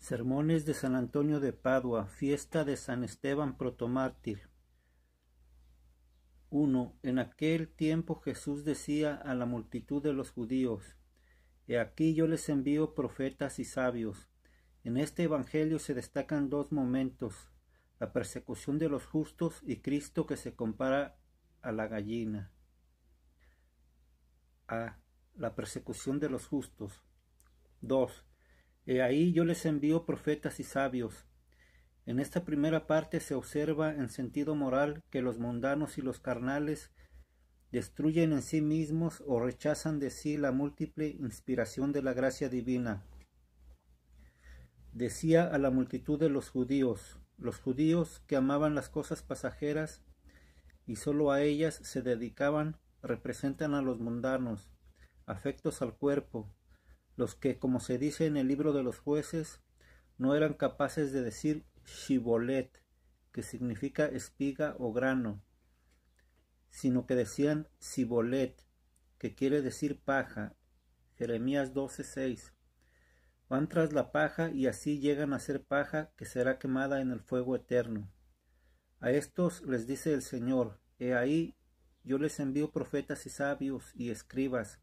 Sermones de San Antonio de Padua, fiesta de San Esteban protomártir. 1. En aquel tiempo Jesús decía a la multitud de los judíos: He aquí yo les envío profetas y sabios. En este evangelio se destacan dos momentos: la persecución de los justos y Cristo que se compara a la gallina. A. La persecución de los justos. 2. He ahí yo les envío profetas y sabios. En esta primera parte se observa en sentido moral que los mundanos y los carnales destruyen en sí mismos o rechazan de sí la múltiple inspiración de la gracia divina. Decía a la multitud de los judíos que amaban las cosas pasajeras y sólo a ellas se dedicaban, representan a los mundanos, afectos al cuerpo, los que, como se dice en el libro de los jueces, no eran capaces de decir shibolet, que significa espiga o grano, sino que decían sibolet, que quiere decir paja. Jeremías 12:6. Van tras la paja y así llegan a ser paja que será quemada en el fuego eterno. A estos les dice el Señor: He ahí yo les envío profetas y sabios y escribas.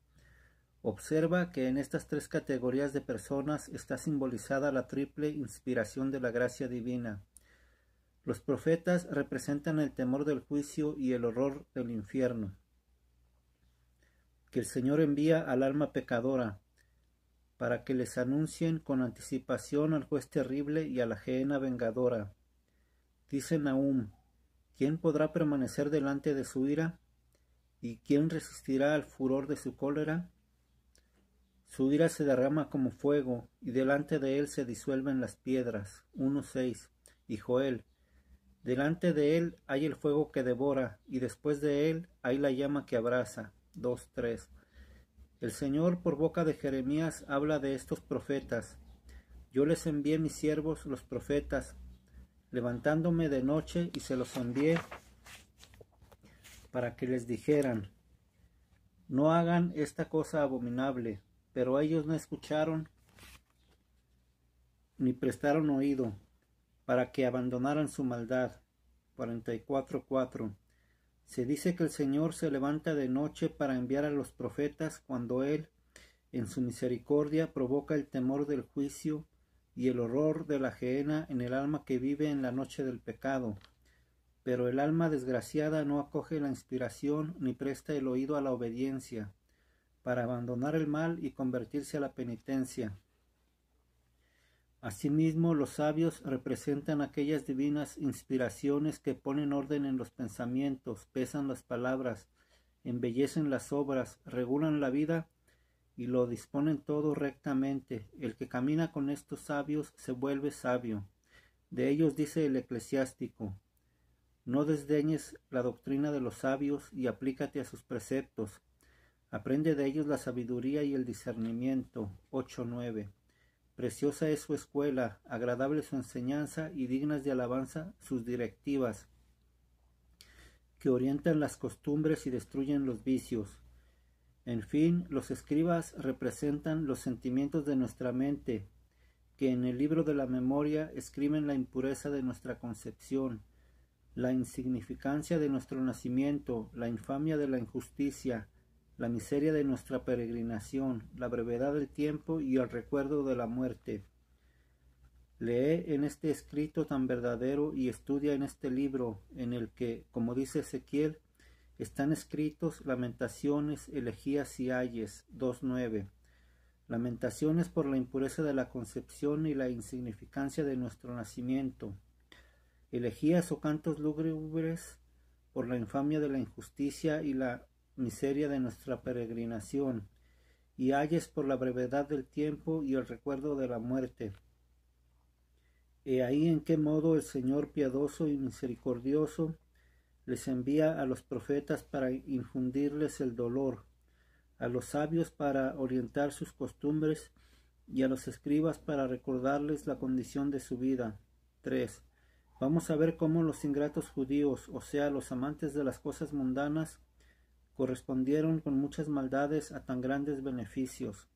Observa que en estas tres categorías de personas está simbolizada la triple inspiración de la gracia divina. Los profetas representan el temor del juicio y el horror del infierno, que el Señor envía al alma pecadora, para que les anuncien con anticipación al juez terrible y a la gehenna vengadora. Dice Nahum: ¿Quién podrá permanecer delante de su ira? ¿Y quién resistirá al furor de su cólera? Su ira se derrama como fuego, y delante de él se disuelven las piedras. 1:6. Y Joel: delante de él hay el fuego que devora, y después de él hay la llama que abrasa. 2:3. El Señor por boca de Jeremías habla de estos profetas: Yo les envié mis siervos los profetas, levantándome de noche, y se los envié para que les dijeran: No hagan esta cosa abominable. Pero ellos no escucharon ni prestaron oído, para que abandonaran su maldad. 44:4. Se dice que el Señor se levanta de noche para enviar a los profetas cuando Él, en su misericordia, provoca el temor del juicio y el horror de la gehenna en el alma que vive en la noche del pecado. Pero el alma desgraciada no acoge la inspiración ni presta el oído a la obediencia, para abandonar el mal y convertirse a la penitencia. Asimismo, los sabios representan aquellas divinas inspiraciones que ponen orden en los pensamientos, pesan las palabras, embellecen las obras, regulan la vida y lo disponen todo rectamente. El que camina con estos sabios se vuelve sabio. De ellos dice el eclesiástico: No desdeñes la doctrina de los sabios y aplícate a sus preceptos. Aprende de ellos la sabiduría y el discernimiento. 8:9. Preciosa es su escuela, agradable su enseñanza y dignas de alabanza sus directivas, que orientan las costumbres y destruyen los vicios. En fin, los escribas representan los sentimientos de nuestra mente, que en el libro de la memoria escriben la impureza de nuestra concepción, la insignificancia de nuestro nacimiento, la infamia de la injusticia, la miseria de nuestra peregrinación, la brevedad del tiempo y el recuerdo de la muerte. Lee en este escrito tan verdadero y estudia en este libro, en el que, como dice Ezequiel, están escritos lamentaciones, elegías y ayes. 2:9. Lamentaciones por la impureza de la concepción y la insignificancia de nuestro nacimiento. Elegías o cantos lúgubres por la infamia de la injusticia y la miseria de nuestra peregrinación, y ayes por la brevedad del tiempo y el recuerdo de la muerte. He ahí en qué modo el Señor piadoso y misericordioso les envía a los profetas para infundirles el dolor, a los sabios para orientar sus costumbres y a los escribas para recordarles la condición de su vida. 3. Vamos a ver cómo los ingratos judíos, o sea, los amantes de las cosas mundanas, correspondieron con muchas maldades a tan grandes beneficios.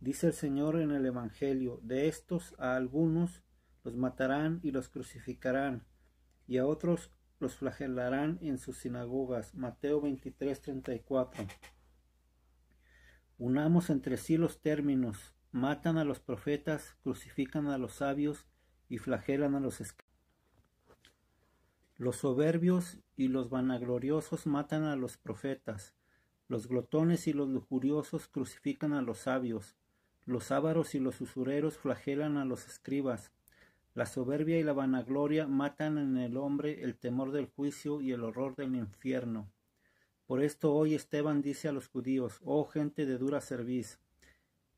Dice el Señor en el Evangelio: de estos a algunos los matarán y los crucificarán, y a otros los flagelarán en sus sinagogas. Mateo 23:34. Unamos entre sí los términos: matan a los profetas, crucifican a los sabios y flagelan a los escribas. Los soberbios y los vanagloriosos matan a los profetas, los glotones y los lujuriosos crucifican a los sabios, los ávaros y los usureros flagelan a los escribas. La soberbia y la vanagloria matan en el hombre el temor del juicio y el horror del infierno. Por esto hoy Esteban dice a los judíos: oh gente de dura cerviz,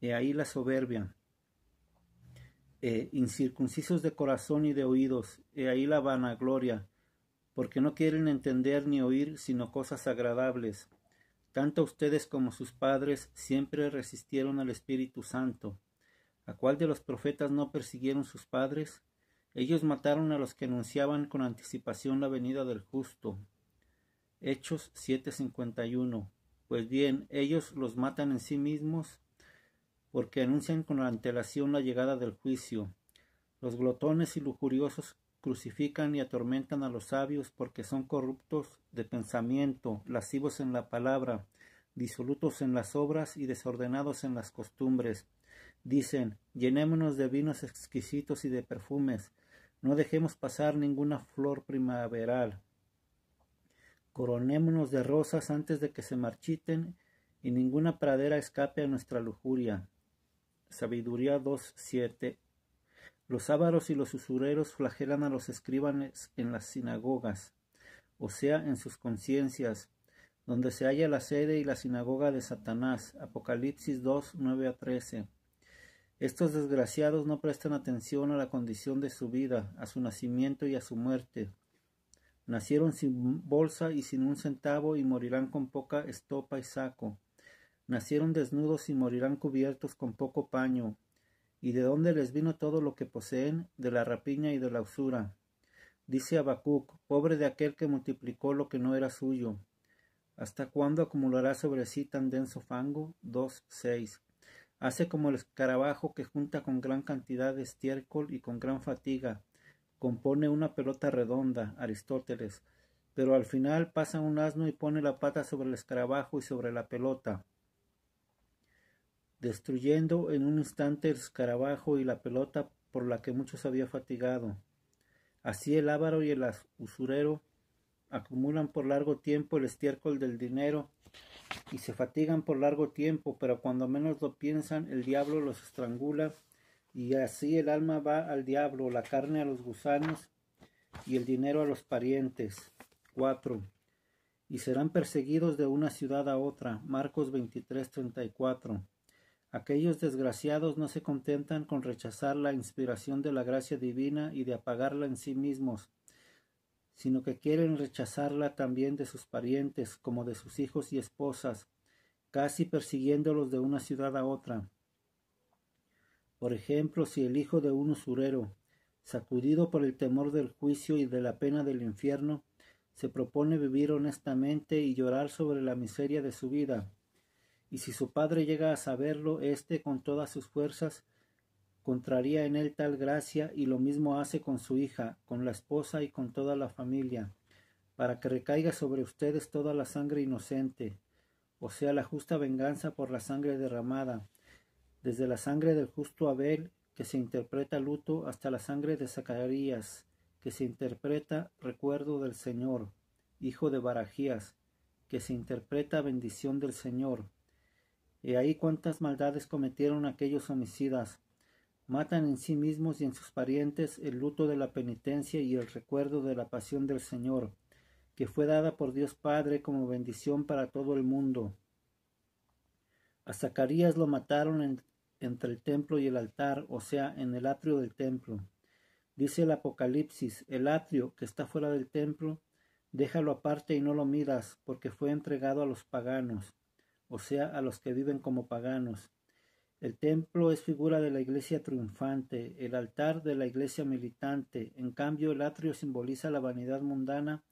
he ahí la soberbia, incircuncisos de corazón y de oídos, he ahí la vanagloria, porque no quieren entender ni oír sino cosas agradables. Tanto ustedes como sus padres siempre resistieron al Espíritu Santo. ¿A cuál de los profetas no persiguieron sus padres? Ellos mataron a los que anunciaban con anticipación la venida del justo. Hechos 7:51. Pues bien, ellos los matan en sí mismos porque anuncian con antelación la llegada del juicio. Los glotones y lujuriosos crucifican y atormentan a los sabios porque son corruptos de pensamiento, lascivos en la palabra, disolutos en las obras y desordenados en las costumbres. Dicen: llenémonos de vinos exquisitos y de perfumes, no dejemos pasar ninguna flor primaveral. Coronémonos de rosas antes de que se marchiten y ninguna pradera escape a nuestra lujuria. Sabiduría 2:7. Los ávaros y los usureros flagelan a los escribanes en las sinagogas, o sea, en sus conciencias, donde se halla la sede y la sinagoga de Satanás. Apocalipsis 2:9-13. Estos desgraciados no prestan atención a la condición de su vida, a su nacimiento y a su muerte. Nacieron sin bolsa y sin un centavo y morirán con poca estopa y saco. Nacieron desnudos y morirán cubiertos con poco paño. ¿Y de dónde les vino todo lo que poseen? De la rapiña y de la usura. Dice Habacuc: pobre de aquel que multiplicó lo que no era suyo. ¿Hasta cuándo acumulará sobre sí tan denso fango? 2:6. Hace como el escarabajo que junta con gran cantidad de estiércol y con gran fatiga. Compone una pelota redonda. Aristóteles. Pero al final pasa un asno y pone la pata sobre el escarabajo y sobre la pelota, destruyendo en un instante el escarabajo y la pelota por la que muchos había fatigado. Así el avaro y el usurero acumulan por largo tiempo el estiércol del dinero y se fatigan por largo tiempo, pero cuando menos lo piensan, el diablo los estrangula, y así el alma va al diablo, la carne a los gusanos y el dinero a los parientes. 4. Y serán perseguidos de una ciudad a otra. Marcos 23:34. Aquellos desgraciados no se contentan con rechazar la inspiración de la gracia divina y de apagarla en sí mismos, sino que quieren rechazarla también de sus parientes, como de sus hijos y esposas, casi persiguiéndolos de una ciudad a otra. Por ejemplo, si el hijo de un usurero, sacudido por el temor del juicio y de la pena del infierno, se propone vivir honestamente y llorar sobre la miseria de su vida, y si su padre llega a saberlo, éste con todas sus fuerzas contraría en él tal gracia, y lo mismo hace con su hija, con la esposa y con toda la familia, para que recaiga sobre ustedes toda la sangre inocente, o sea, la justa venganza por la sangre derramada, desde la sangre del justo Abel, que se interpreta luto, hasta la sangre de Zacarías, que se interpreta recuerdo del Señor, hijo de Barajías, que se interpreta bendición del Señor. He ahí cuántas maldades cometieron aquellos homicidas. Matan en sí mismos y en sus parientes el luto de la penitencia y el recuerdo de la pasión del Señor, que fue dada por Dios Padre como bendición para todo el mundo. A Zacarías lo mataron entre el templo y el altar, o sea, en el atrio del templo. Dice el Apocalipsis: el atrio que está fuera del templo, déjalo aparte y no lo miras, porque fue entregado a los paganos, o sea, a los que viven como paganos. El templo es figura de la iglesia triunfante, el altar de la iglesia militante. En cambio, el atrio simboliza la vanidad mundana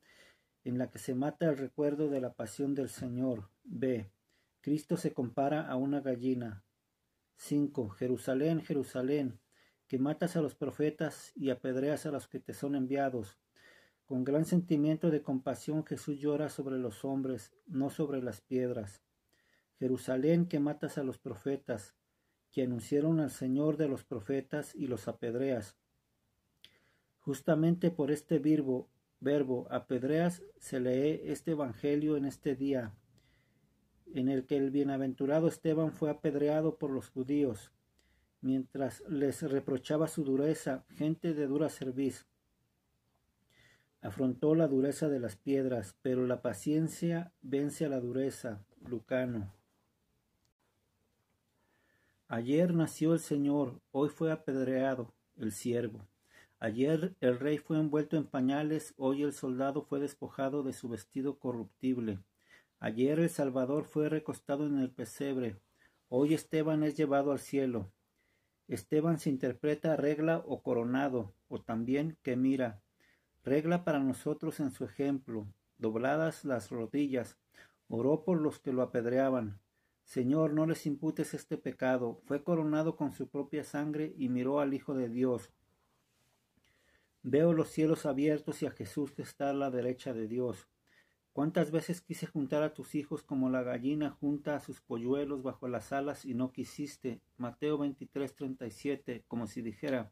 en la que se mata el recuerdo de la pasión del Señor. B. Cristo se compara a una gallina. 5. Jerusalén, Jerusalén, que matas a los profetas y apedreas a los que te son enviados. Con gran sentimiento de compasión Jesús llora sobre los hombres, no sobre las piedras. Jerusalén, que matas a los profetas, que anunciaron al Señor de los profetas y los apedreas. Justamente por este verbo apedreas se lee este evangelio en este día, en el que el bienaventurado Esteban fue apedreado por los judíos, mientras les reprochaba su dureza, gente de dura cerviz. Afrontó la dureza de las piedras, pero la paciencia vence a la dureza. Lucano. Ayer nació el Señor, hoy fue apedreado el siervo. Ayer el rey fue envuelto en pañales, hoy el soldado fue despojado de su vestido corruptible. Ayer el Salvador fue recostado en el pesebre, hoy Esteban es llevado al cielo. Esteban se interpreta regla o coronado, o también que mira. Regla para nosotros en su ejemplo, dobladas las rodillas, oró por los que lo apedreaban. Señor, no les imputes este pecado. Fue coronado con su propia sangre y miró al Hijo de Dios. Veo los cielos abiertos y a Jesús que está a la derecha de Dios. ¿Cuántas veces quise juntar a tus hijos como la gallina junta a sus polluelos bajo las alas y no quisiste? Mateo 23:37, como si dijera,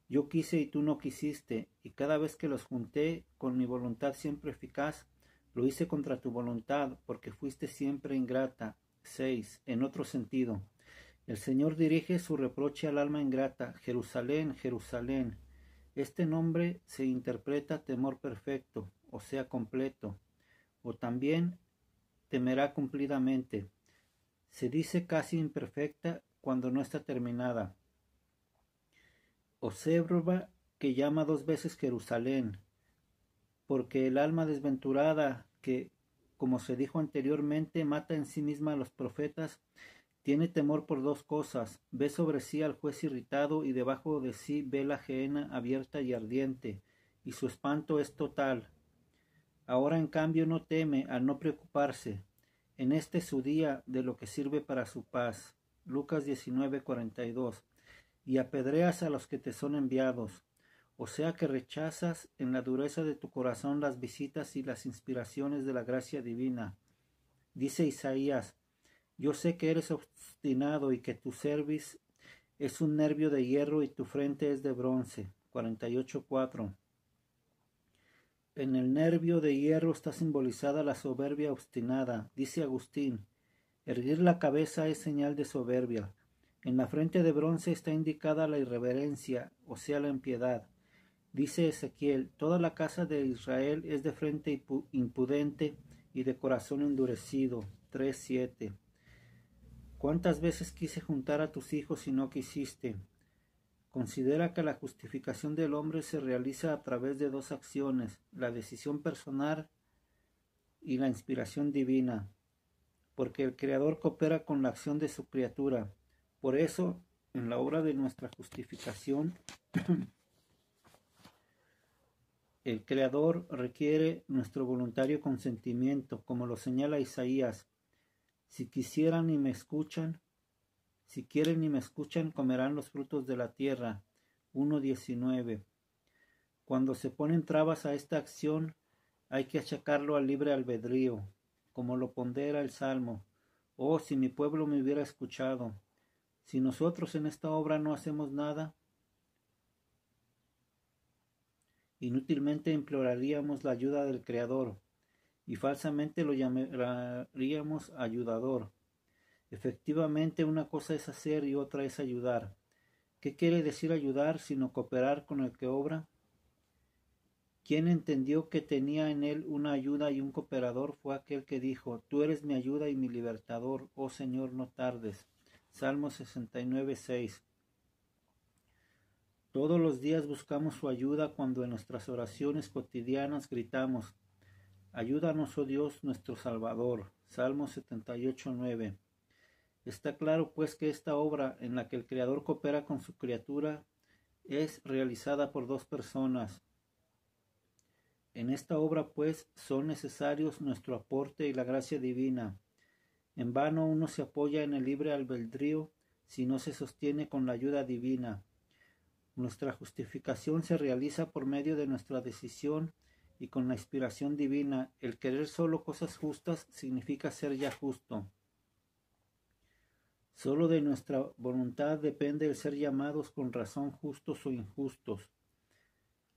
yo quise y tú no quisiste, y cada vez que los junté con mi voluntad siempre eficaz, lo hice contra tu voluntad, porque fuiste siempre ingrata. 6. En otro sentido, el Señor dirige su reproche al alma ingrata. Jerusalén, Jerusalén. Este nombre se interpreta temor perfecto, o sea, completo, o también temerá cumplidamente. Se dice casi imperfecta cuando no está terminada. Observa que llama 2 veces Jerusalén, porque el alma desventurada que, como se dijo anteriormente, mata en sí misma a los profetas, tiene temor por 2 cosas. Ve sobre sí al juez irritado y debajo de sí ve la gehenna abierta y ardiente, y su espanto es total. Ahora en cambio no teme al no preocuparse. En este su día de lo que sirve para su paz. Lucas 19:42. Y apedreas a los que te son enviados, o sea que rechazas en la dureza de tu corazón las visitas y las inspiraciones de la gracia divina. Dice Isaías, yo sé que eres obstinado y que tu cerviz es un nervio de hierro y tu frente es de bronce. 48:4. En el nervio de hierro está simbolizada la soberbia obstinada. Dice Agustín, erguir la cabeza es señal de soberbia. En la frente de bronce está indicada la irreverencia, o sea, la impiedad. Dice Ezequiel, toda la casa de Israel es de frente impudente y de corazón endurecido. 3:7. ¿Cuántas veces quise juntar a tus hijos y no quisiste? Considera que la justificación del hombre se realiza a través de 2 acciones, la decisión personal y la inspiración divina, porque el Creador coopera con la acción de su criatura. Por eso, en la obra de nuestra justificación, el Creador requiere nuestro voluntario consentimiento, como lo señala Isaías. Si quisieran y me escuchan, si quieren y me escuchan, comerán los frutos de la tierra. 1:19. Cuando se ponen trabas a esta acción, hay que achacarlo al libre albedrío, como lo pondera el Salmo. Oh, si mi pueblo me hubiera escuchado. Si nosotros en esta obra no hacemos nada, inútilmente imploraríamos la ayuda del Creador y falsamente lo llamaríamos ayudador. Efectivamente, una cosa es hacer y otra es ayudar. ¿Qué quiere decir ayudar sino cooperar con el que obra? Quien entendió que tenía en él una ayuda y un cooperador fue aquel que dijo, tú eres mi ayuda y mi libertador, oh Señor, no tardes. Salmo 69:6. Todos los días buscamos su ayuda cuando en nuestras oraciones cotidianas gritamos, ayúdanos, oh Dios, nuestro Salvador. Salmo 78:9. Está claro pues que esta obra en la que el Creador coopera con su criatura es realizada por 2 personas. En esta obra pues son necesarios nuestro aporte y la gracia divina. En vano uno se apoya en el libre albedrío si no se sostiene con la ayuda divina. Nuestra justificación se realiza por medio de nuestra decisión y con la inspiración divina. El querer solo cosas justas significa ser ya justo. Solo de nuestra voluntad depende el ser llamados con razón justos o injustos.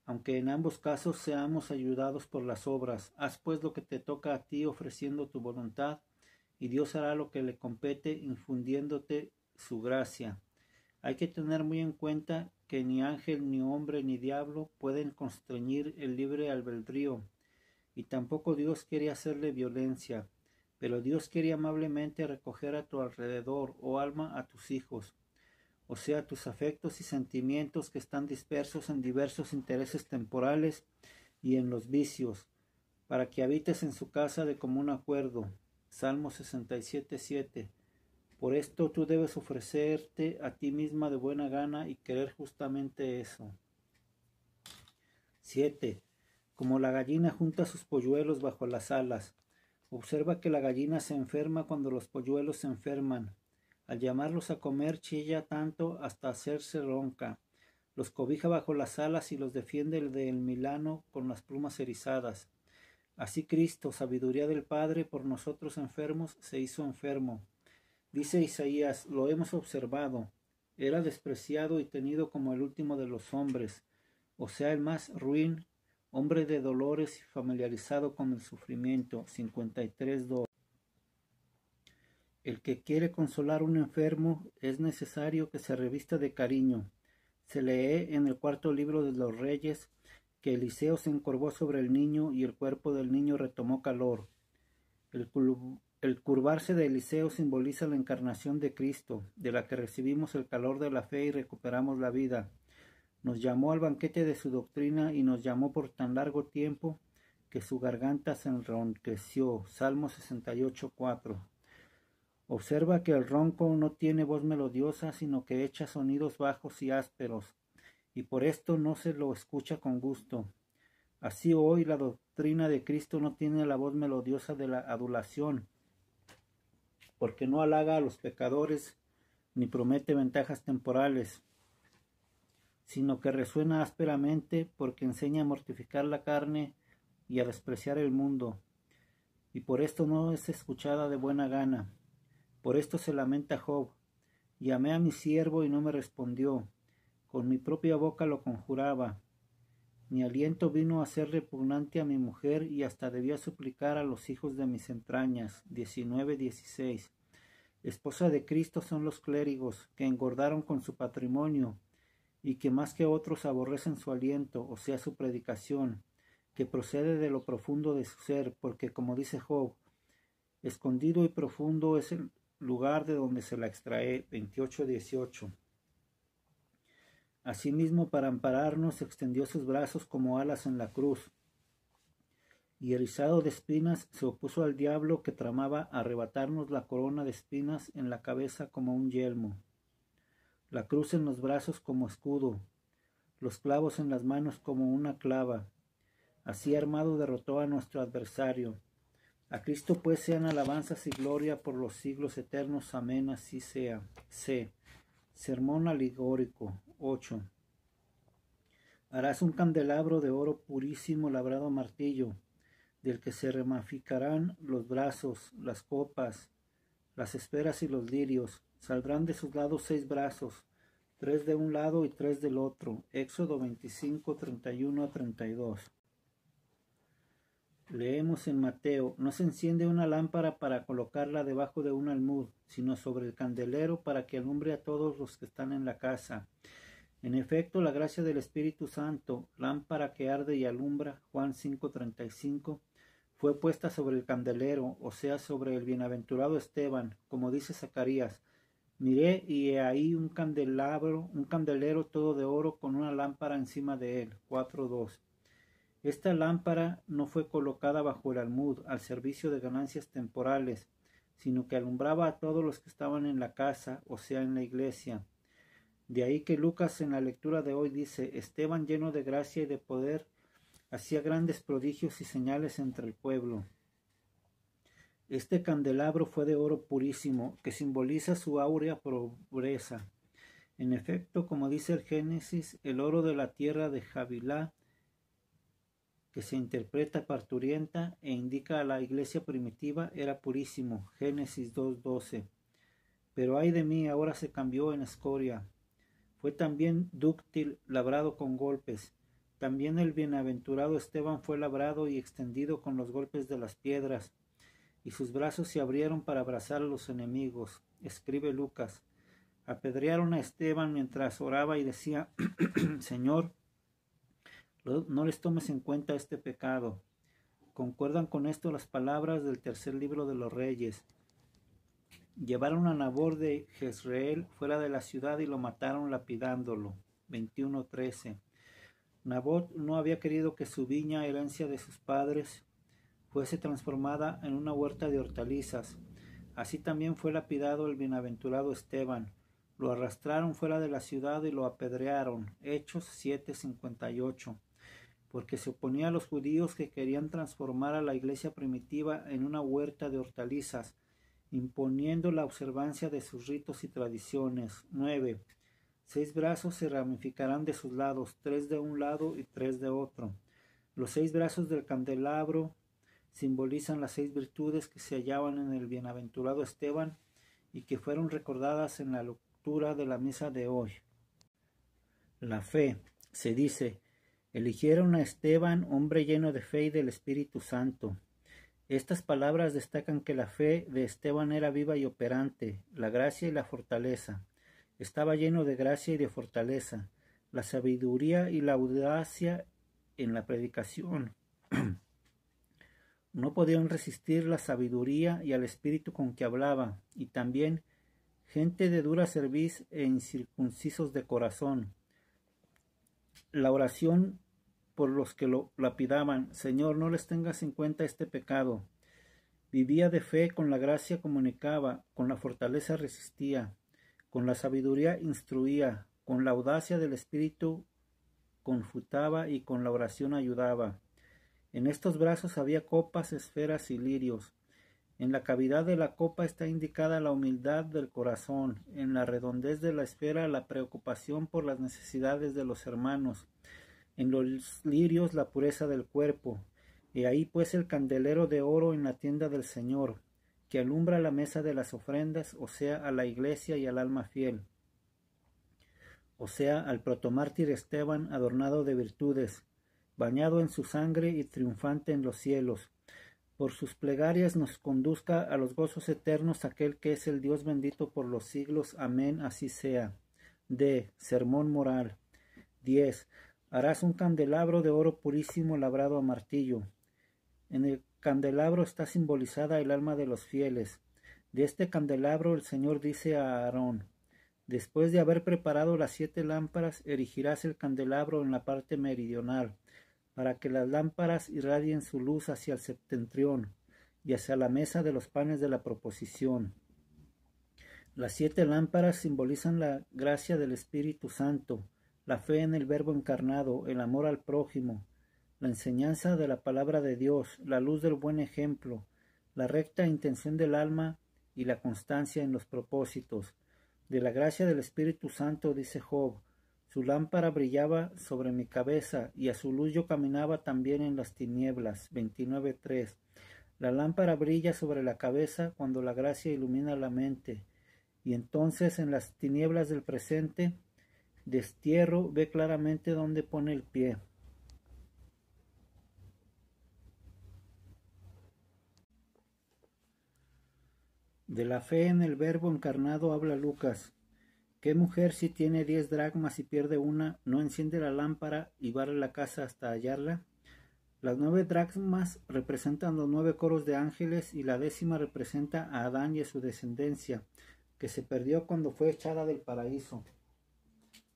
Aunque en ambos casos seamos ayudados por las obras, haz pues lo que te toca a ti ofreciendo tu voluntad, y Dios hará lo que le compete infundiéndote su gracia. Hay que tener muy en cuenta que ni ángel, ni hombre, ni diablo pueden constreñir el libre albedrío, y tampoco Dios quiere hacerle violencia, pero Dios quiere amablemente recoger a tu alrededor, oh alma, a tus hijos, o sea, tus afectos y sentimientos que están dispersos en diversos intereses temporales y en los vicios, para que habites en su casa de común acuerdo. Salmo 67:7. Por esto tú debes ofrecerte a ti misma de buena gana y querer justamente eso. 7. Como la gallina junta sus polluelos bajo las alas. Observa que la gallina se enferma cuando los polluelos se enferman. Al llamarlos a comer chilla tanto hasta hacerse ronca. Los cobija bajo las alas y los defiende del milano con las plumas erizadas. Así Cristo, sabiduría del Padre, por nosotros enfermos, se hizo enfermo. Dice Isaías, lo hemos observado. Era despreciado y tenido como el último de los hombres, o sea, el más ruin, hombre de dolores y familiarizado con el sufrimiento. 53:2. El que quiere consolar a un enfermo es necesario que se revista de cariño. Se lee en el cuarto libro de los Reyes que Eliseo se encorvó sobre el niño y el cuerpo del niño retomó calor. El curvarse de Eliseo simboliza la encarnación de Cristo, de la que recibimos el calor de la fe y recuperamos la vida. Nos llamó al banquete de su doctrina y nos llamó por tan largo tiempo que su garganta se enronqueció. Salmo 68:4. Observa que el ronco no tiene voz melodiosa, sino que echa sonidos bajos y ásperos, y por esto no se lo escucha con gusto. Así hoy la doctrina de Cristo no tiene la voz melodiosa de la adulación, porque no halaga a los pecadores ni promete ventajas temporales, sino que resuena ásperamente porque enseña a mortificar la carne y a despreciar el mundo, y por esto no es escuchada de buena gana. Por esto se lamenta Job. Llamé a mi siervo y no me respondió. Con mi propia boca lo conjuraba. Mi aliento vino a ser repugnante a mi mujer y hasta debía suplicar a los hijos de mis entrañas. 19:16. Esposa de Cristo son los clérigos, que engordaron con su patrimonio, y que más que otros aborrecen su aliento, o sea, su predicación, que procede de lo profundo de su ser, porque como dice Job, escondido y profundo es el lugar de donde se la extrae. 28:18. Asimismo, para ampararnos, extendió sus brazos como alas en la cruz, y erizado de espinas se opuso al diablo que tramaba arrebatarnos la corona de espinas en la cabeza como un yelmo, la cruz en los brazos como escudo, los clavos en las manos como una clava. Así armado derrotó a nuestro adversario. A Cristo pues sean alabanzas y gloria por los siglos eternos. Amén, así sea. C. Sermón alegórico. 8. Harás un candelabro de oro purísimo labrado a martillo, del que se ramificarán los brazos, las copas, las esferas y los lirios. Saldrán de sus lados 6 brazos, 3 de un lado y 3 del otro. Éxodo 25:31-32. Leemos en Mateo, no se enciende una lámpara para colocarla debajo de un almud, sino sobre el candelero para que alumbre a todos los que están en la casa. En efecto, la gracia del Espíritu Santo, lámpara que arde y alumbra, Juan 5:35, fue puesta sobre el candelero, o sea, sobre el bienaventurado Esteban, como dice Zacarías. Miré y he ahí un candelero todo de oro con una lámpara encima de él. 4:2. Esta lámpara no fue colocada bajo el almud al servicio de ganancias temporales, sino que alumbraba a todos los que estaban en la casa, o sea, en la iglesia. De ahí que Lucas en la lectura de hoy dice, Esteban lleno de gracia y de poder, hacía grandes prodigios y señales entre el pueblo. Este candelabro fue de oro purísimo, que simboliza su áurea pobreza. En efecto, como dice el Génesis, el oro de la tierra de Havilá, que se interpreta parturienta e indica a la iglesia primitiva, era purísimo. Génesis 2:12. Pero ay de mí, ahora se cambió en escoria. Fue también dúctil, labrado con golpes. También el bienaventurado Esteban fue labrado y extendido con los golpes de las piedras, y sus brazos se abrieron para abrazar a los enemigos. Escribe Lucas. Apedrearon a Esteban mientras oraba y decía, Señor, no les tomes en cuenta este pecado. Concuerdan con esto las palabras del tercer libro de los Reyes. Llevaron a Nabor de Jezreel fuera de la ciudad y lo mataron lapidándolo. 21:13. Nabot no había querido que su viña, herencia de sus padres, fuese transformada en una huerta de hortalizas. Así también fue lapidado el bienaventurado Esteban. Lo arrastraron fuera de la ciudad y lo apedrearon. Hechos 7:58. Porque se oponía a los judíos que querían transformar a la iglesia primitiva en una huerta de hortalizas, imponiendo la observancia de sus ritos y tradiciones. 9. 6 brazos se ramificarán de sus lados, 3 de un lado y 3 de otro. Los 6 brazos del candelabro simbolizan las 6 virtudes que se hallaban en el bienaventurado Esteban y que fueron recordadas en la lectura de la misa de hoy. La fe. Se dice, eligieron a Esteban, hombre lleno de fe y del Espíritu Santo. Estas palabras destacan que la fe de Esteban era viva y operante, la gracia y la fortaleza. Estaba lleno de gracia y de fortaleza, la sabiduría y la audacia en la predicación. No podían resistir la sabiduría y al espíritu con que hablaba, y también gente de dura cerviz e incircuncisos de corazón. La oración por los que lo lapidaban, Señor, no les tengas en cuenta este pecado. Vivía de fe, con la gracia comunicaba, con la fortaleza resistía, con la sabiduría instruía, con la audacia del espíritu confutaba y con la oración ayudaba. En estos brazos había copas, esferas y lirios. En la cavidad de la copa está indicada la humildad del corazón, en la redondez de la esfera la preocupación por las necesidades de los hermanos, en los lirios la pureza del cuerpo. Y ahí pues el candelero de oro en la tienda del Señor, que alumbra la mesa de las ofrendas, o sea, a la iglesia y al alma fiel, o sea, al protomártir Esteban adornado de virtudes, bañado en su sangre y triunfante en los cielos. Por sus plegarias nos conduzca a los gozos eternos aquel que es el Dios bendito por los siglos. Amén, así sea. D. Sermón moral. 10. Harás un candelabro de oro purísimo labrado a martillo. En el candelabro está simbolizada el alma de los fieles. De este candelabro el Señor dice a Aarón, después de haber preparado las 7 lámparas, erigirás el candelabro en la parte meridional, para que las lámparas irradien su luz hacia el septentrión y hacia la mesa de los panes de la proposición. Las 7 lámparas simbolizan la gracia del Espíritu Santo, la fe en el Verbo encarnado, el amor al prójimo, la enseñanza de la palabra de Dios, la luz del buen ejemplo, la recta intención del alma y la constancia en los propósitos. De la gracia del Espíritu Santo, dice Job, su lámpara brillaba sobre mi cabeza, y a su luz yo caminaba también en las tinieblas. 29:3. La lámpara brilla sobre la cabeza cuando la gracia ilumina la mente, y entonces en las tinieblas del presente destierro ve claramente dónde pone el pie. De la fe en el Verbo encarnado habla Lucas. ¿Qué mujer, si tiene 10 dracmas y pierde una, no enciende la lámpara y barre la casa hasta hallarla? Las 9 dracmas representan los 9 coros de ángeles, y la 10ª representa a Adán y a su descendencia, que se perdió cuando fue echada del paraíso.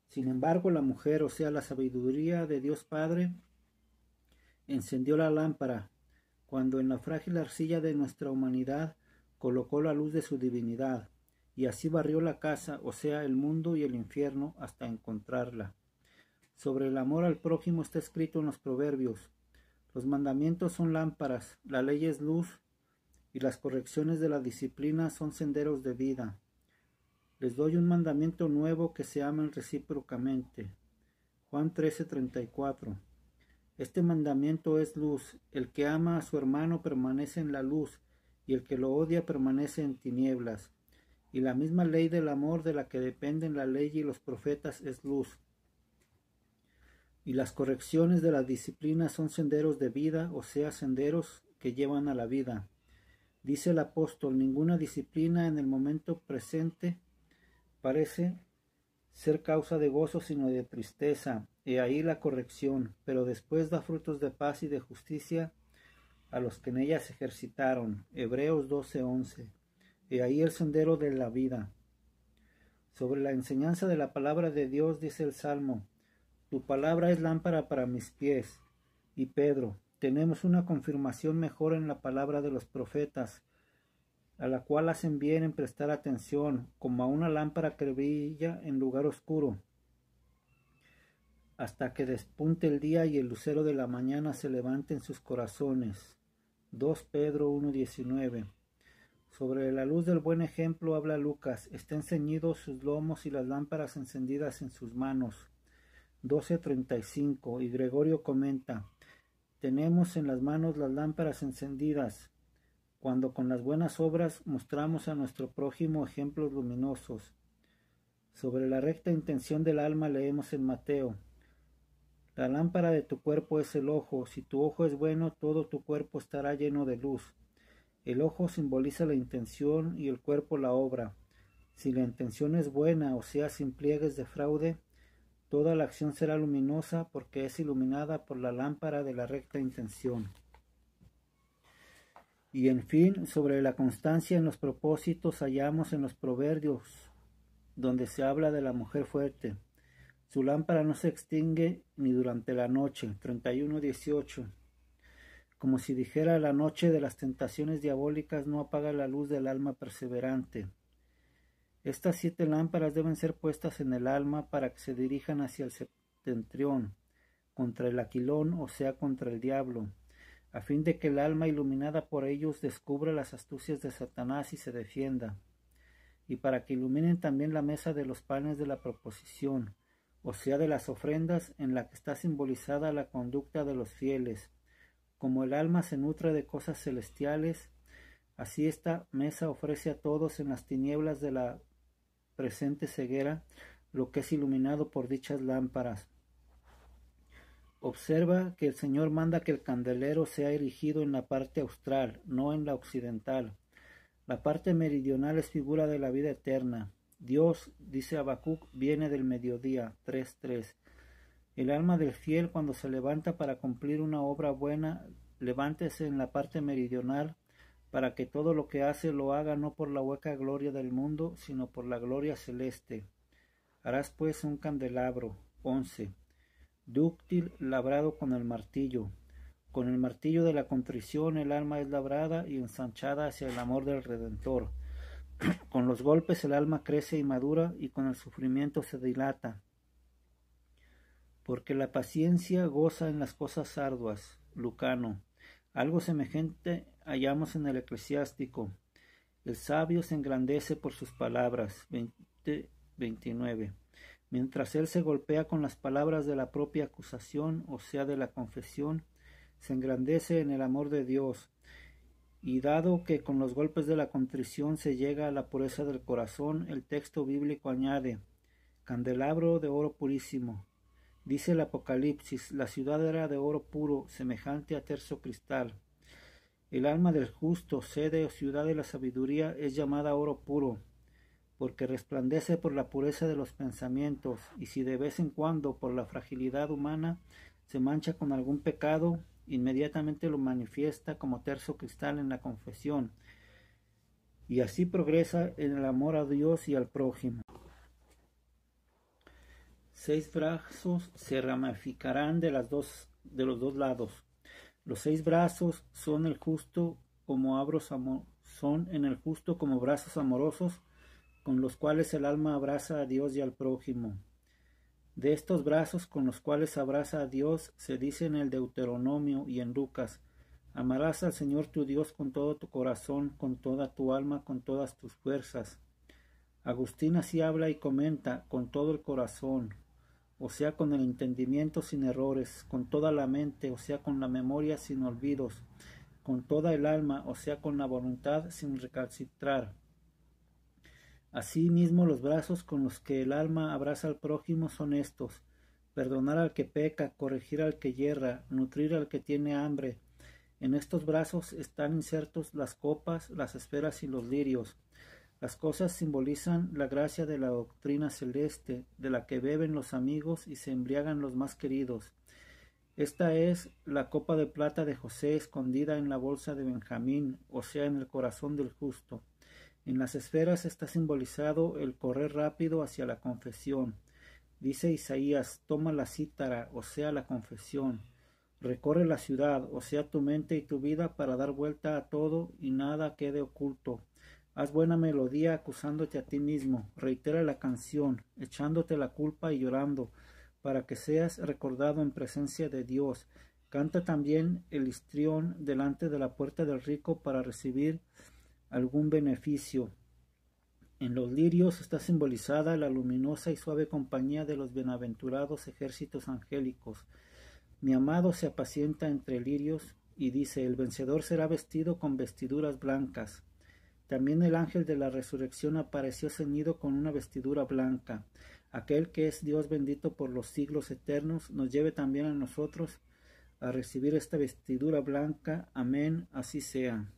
Sin embargo, la mujer, o sea, la sabiduría de Dios Padre, encendió la lámpara, cuando en la frágil arcilla de nuestra humanidad colocó la luz de su divinidad, y así barrió la casa, o sea, el mundo y el infierno, hasta encontrarla. Sobre el amor al prójimo está escrito en los Proverbios. Los mandamientos son lámparas, la ley es luz y las correcciones de la disciplina son senderos de vida. Les doy un mandamiento nuevo, que se amen recíprocamente. Juan 13:34. Este mandamiento es luz. El que ama a su hermano permanece en la luz, y el que lo odia permanece en tinieblas. Y la misma ley del amor de la que dependen la ley y los profetas es luz. Y las correcciones de la disciplina son senderos de vida, o sea, senderos que llevan a la vida. Dice el apóstol: ninguna disciplina en el momento presente parece ser causa de gozo, sino de tristeza. He ahí la corrección, pero después da frutos de paz y de justicia a los que en ella se ejercitaron. Hebreos 12:11. He ahí el sendero de la vida. Sobre la enseñanza de la palabra de Dios dice el Salmo: tu palabra es lámpara para mis pies. Y Pedro: tenemos una confirmación mejor en la palabra de los profetas, a la cual hacen bien en prestar atención, como a una lámpara que brilla en lugar oscuro, hasta que despunte el día y el lucero de la mañana se levante en sus corazones. 2 Pedro 1:19. Sobre la luz del buen ejemplo habla Lucas: estén ceñidos sus lomos y las lámparas encendidas en sus manos. 12:35. Y Gregorio comenta: tenemos en las manos las lámparas encendidas, cuando con las buenas obras mostramos a nuestro prójimo ejemplos luminosos. Sobre la recta intención del alma leemos en Mateo: la lámpara de tu cuerpo es el ojo. Si tu ojo es bueno, todo tu cuerpo estará lleno de luz. El ojo simboliza la intención y el cuerpo la obra. Si la intención es buena, o sea, sin pliegues de fraude, toda la acción será luminosa, porque es iluminada por la lámpara de la recta intención. Y en fin, sobre la constancia en los propósitos hallamos en los Proverbios, donde se habla de la mujer fuerte: su lámpara no se extingue ni durante la noche. 31:18. Como si dijera: la noche de las tentaciones diabólicas no apaga la luz del alma perseverante. Estas 7 lámparas deben ser puestas en el alma para que se dirijan hacia el septentrión, contra el aquilón, o sea, contra el diablo, a fin de que el alma iluminada por ellos descubra las astucias de Satanás y se defienda, y para que iluminen también la mesa de los panes de la proposición, o sea, de las ofrendas, en la que está simbolizada la conducta de los fieles. Como el alma se nutre de cosas celestiales, así esta mesa ofrece a todos en las tinieblas de la presente ceguera lo que es iluminado por dichas lámparas. Observa que el Señor manda que el candelero sea erigido en la parte austral, no en la occidental. La parte meridional es figura de la vida eterna. Dios, dice Habacuc, viene del mediodía. 3:3. El alma del fiel, cuando se levanta para cumplir una obra buena, levántese en la parte meridional, para que todo lo que hace lo haga no por la hueca gloria del mundo, sino por la gloria celeste. Harás pues un candelabro. 11. Dúctil, labrado con el martillo. Con el martillo de la contrición el alma es labrada y ensanchada hacia el amor del Redentor. Con los golpes el alma crece y madura, y con el sufrimiento se dilata. Porque la paciencia goza en las cosas arduas. Lucano. Algo semejante hallamos en el Eclesiástico. El sabio se engrandece por sus palabras. 20:29. Mientras él se golpea con las palabras de la propia acusación, o sea, de la confesión, se engrandece en el amor de Dios. Y dado que con los golpes de la contrición se llega a la pureza del corazón, el texto bíblico añade: candelabro de oro purísimo. Dice el Apocalipsis: la ciudad era de oro puro, semejante a terso cristal. El alma del justo, sede o ciudad de la sabiduría, es llamada oro puro, porque resplandece por la pureza de los pensamientos, y si de vez en cuando, por la fragilidad humana, se mancha con algún pecado, inmediatamente lo manifiesta como terso cristal en la confesión, y así progresa en el amor a Dios y al prójimo. 6 brazos se ramificarán de los dos lados. Los 6 brazos son en el justo como brazos amorosos, con los cuales el alma abraza a Dios y al prójimo. De estos brazos con los cuales abraza a Dios se dice en el Deuteronomio y en Lucas: Amarás al Señor tu Dios con todo tu corazón, con toda tu alma, con todas tus fuerzas. Agustín así habla y comenta: con todo el corazón, o sea, con el entendimiento sin errores, con toda la mente, o sea, con la memoria sin olvidos, con toda el alma, o sea, con la voluntad sin recalcitrar. Asimismo, los brazos con los que el alma abraza al prójimo son estos: perdonar al que peca, corregir al que yerra, nutrir al que tiene hambre. En estos brazos están insertos las copas, las esferas y los lirios. Las cosas simbolizan la gracia de la doctrina celeste, de la que beben los amigos y se embriagan los más queridos. Esta es la copa de plata de José escondida en la bolsa de Benjamín, o sea, en el corazón del justo. En las esferas está simbolizado el correr rápido hacia la confesión. Dice Isaías: toma la cítara, o sea, la confesión. Recorre la ciudad, o sea, tu mente y tu vida, para dar vuelta a todo y nada quede oculto. Haz buena melodía acusándote a ti mismo. Reitera la canción, echándote la culpa y llorando, para que seas recordado en presencia de Dios. Canta también el histrión delante de la puerta del rico para recibir algún beneficio. En los lirios está simbolizada la luminosa y suave compañía de los bienaventurados ejércitos angélicos. Mi amado se apacienta entre lirios, y dice: el vencedor será vestido con vestiduras blancas. También el ángel de la resurrección apareció ceñido con una vestidura blanca. Aquel que es Dios bendito por los siglos eternos, nos lleve también a nosotros a recibir esta vestidura blanca. Amén, así sea.